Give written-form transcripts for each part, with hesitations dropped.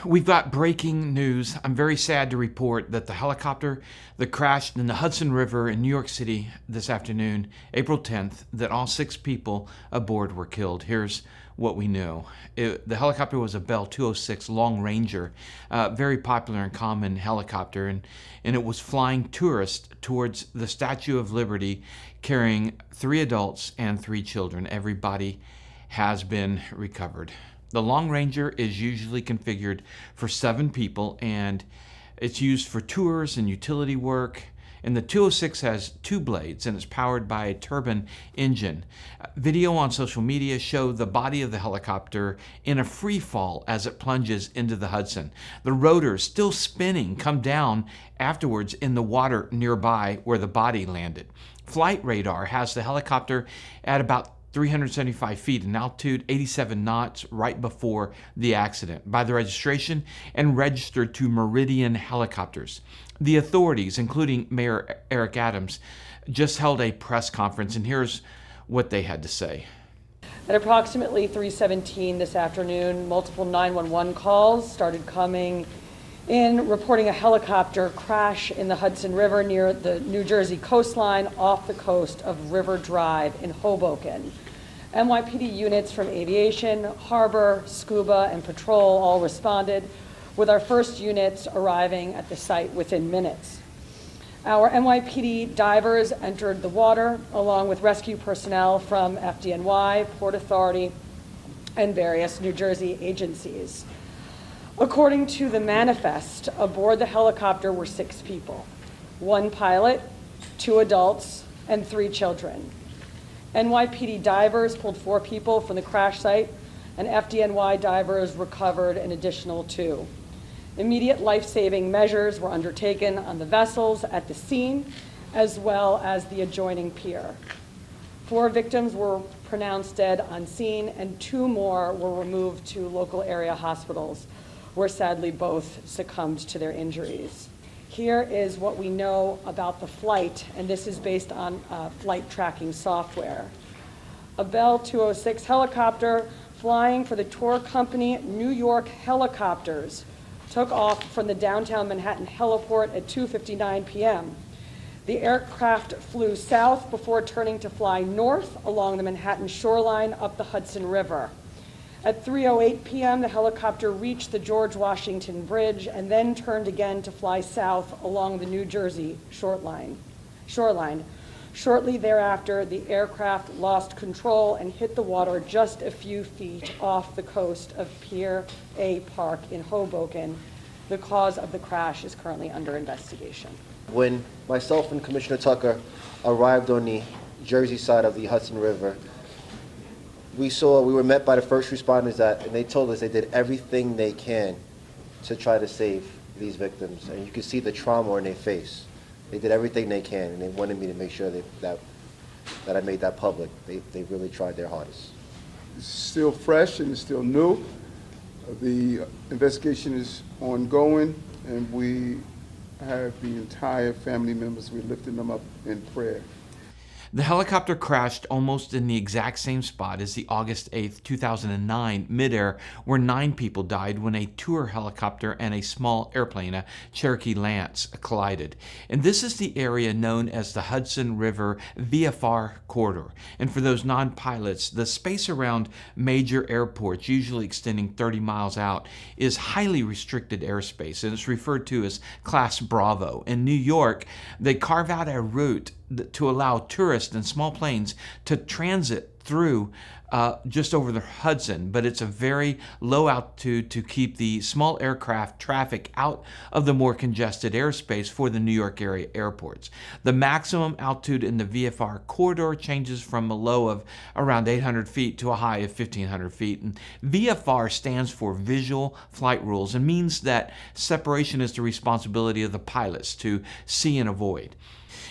We've got breaking news. I'm very sad to report that the helicopter that crashed in the Hudson River in New York City this afternoon, April 10th, that all 6 people aboard were killed. Here's what we know. The helicopter was a Bell 206 Long Ranger, very popular and common helicopter, and it was flying tourists towards the Statue of Liberty, carrying 3 adults and 3 children. Everybody has been recovered. The Long Ranger is usually configured for 7 people, and it's used for tours and utility work. And the 206 has 2 blades, and it's powered by a turbine engine. Video on social media show the body of the helicopter in a free fall as it plunges into the Hudson. The rotors, still spinning, come down afterwards in the water nearby where the body landed. Flight radar has the helicopter at about 375 feet in altitude, 87 knots right before the accident, by the registration and registered to Meridian Helicopters. The authorities, including Mayor Eric Adams, just held a press conference, and here's what they had to say. At approximately 3:17 this afternoon, multiple 911 calls started coming in reporting a helicopter crash in the Hudson River near the New Jersey coastline off the coast of River Drive in Hoboken. NYPD units from aviation, harbor, scuba, and patrol all responded, with our first units arriving at the site within minutes. Our NYPD divers entered the water along with rescue personnel from FDNY, Port Authority, and various New Jersey agencies. According to the manifest, aboard the helicopter were 6 people, 1 pilot, 2 adults, and 3 children. NYPD divers pulled 4 people from the crash site, and FDNY divers recovered an additional 2. Immediate life-saving measures were undertaken on the vessels at the scene, as well as the adjoining pier. 4 victims were pronounced dead on scene, and 2 more were removed to local area hospitals, where sadly both succumbed to their injuries. Here is what we know about the flight, and this is based on flight tracking software. A Bell 206 helicopter flying for the tour company New York Helicopters took off from the downtown Manhattan heliport at 2:59 p.m. The aircraft flew south before turning to fly north along the Manhattan shoreline up the Hudson River. At 3:08 p.m., the helicopter reached the George Washington Bridge and then turned again to fly south along the New Jersey shoreline. Shortly thereafter, the aircraft lost control and hit the water just a few feet off the coast of Pier A Park in Hoboken. The cause of the crash is currently under investigation. When myself and Commissioner Tucker arrived on the Jersey side of the Hudson River, we were met by the first responders and they told us they did everything they can to try to save these victims. And you can see the trauma in their face. They did everything they can, and they wanted me to make sure that I made that public. They really tried their hardest. It's still fresh and it's still new. The investigation is ongoing, and we have the entire family members, we're lifting them up in prayer. The helicopter crashed almost in the exact same spot as the August 8th, 2009 midair, where 9 people died when a tour helicopter and a small airplane, a Cherokee Lance, collided. And this is the area known as the Hudson River VFR corridor. And for those non-pilots, the space around major airports, usually extending 30 miles out, is highly restricted airspace, and it's referred to as Class Bravo. In New York, they carve out a route to allow tourists and small planes to transit through just over the Hudson, but it's a very low altitude to keep the small aircraft traffic out of the more congested airspace for the New York area airports. The maximum altitude in the VFR corridor changes from a low of around 800 feet to a high of 1,500 feet. And VFR stands for Visual Flight Rules and means that separation is the responsibility of the pilots to see and avoid.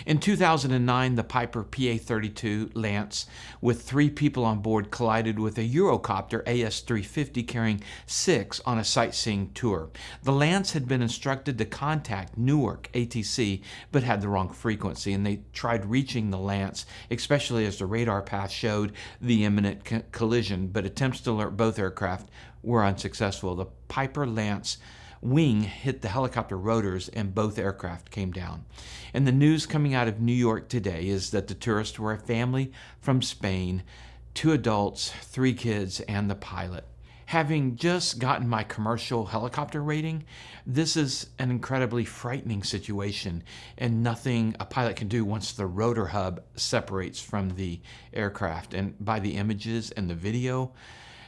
In 2009, the Piper PA-32 Lance, with 3 people on board, collided with a Eurocopter AS-350 carrying 6 on a sightseeing tour. The Lance had been instructed to contact Newark ATC, but had the wrong frequency, and they tried reaching the Lance, especially as the radar path showed the imminent collision, but attempts to alert both aircraft were unsuccessful. The Piper Lance wing hit the helicopter rotors and both aircraft came down. And the news coming out of New York today is that the tourists were a family from Spain, 2 adults, 3 kids, and the pilot. Having just gotten my commercial helicopter rating, this is an incredibly frightening situation and nothing a pilot can do once the rotor hub separates from the aircraft. And by the images and the video,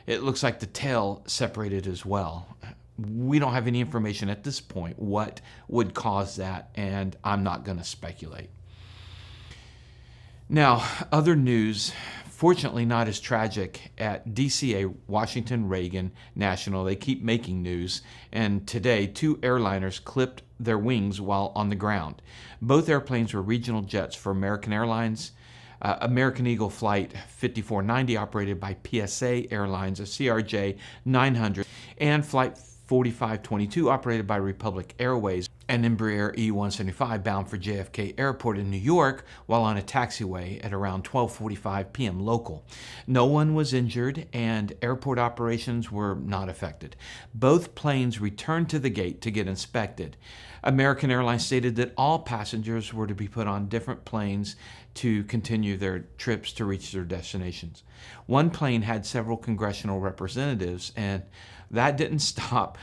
it looks like the tail separated as well. We don't have any information at this point what would cause that, and I'm not going to speculate. Now, other news, fortunately not as tragic, at DCA, Washington Reagan National. They keep making news, and today 2 airliners clipped their wings while on the ground. Both airplanes were regional jets for American Airlines. American Eagle Flight 5490 operated by PSA Airlines, a CRJ 900, and Flight 4522 operated by Republic Airways, an Embraer E-175 bound for JFK Airport in New York while on a taxiway at around 12:45 p.m. local. No one was injured and airport operations were not affected. Both planes returned to the gate to get inspected. American Airlines stated that all passengers were to be put on different planes to continue their trips to reach their destinations. One plane had several congressional representatives, and that didn't stop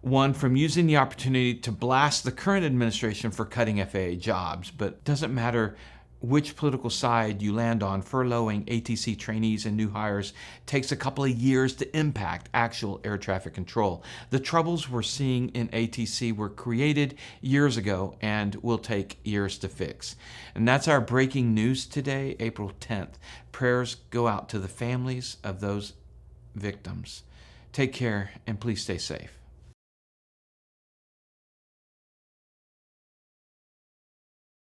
one from using the opportunity to blast the current administration for cutting FAA jobs. But it doesn't matter which political side you land on, furloughing ATC trainees and new hires takes a couple of years to impact actual air traffic control. The troubles we're seeing in ATC were created years ago and will take years to fix. And that's our breaking news today, April 10th. Prayers go out to the families of those victims. Take care and please stay safe.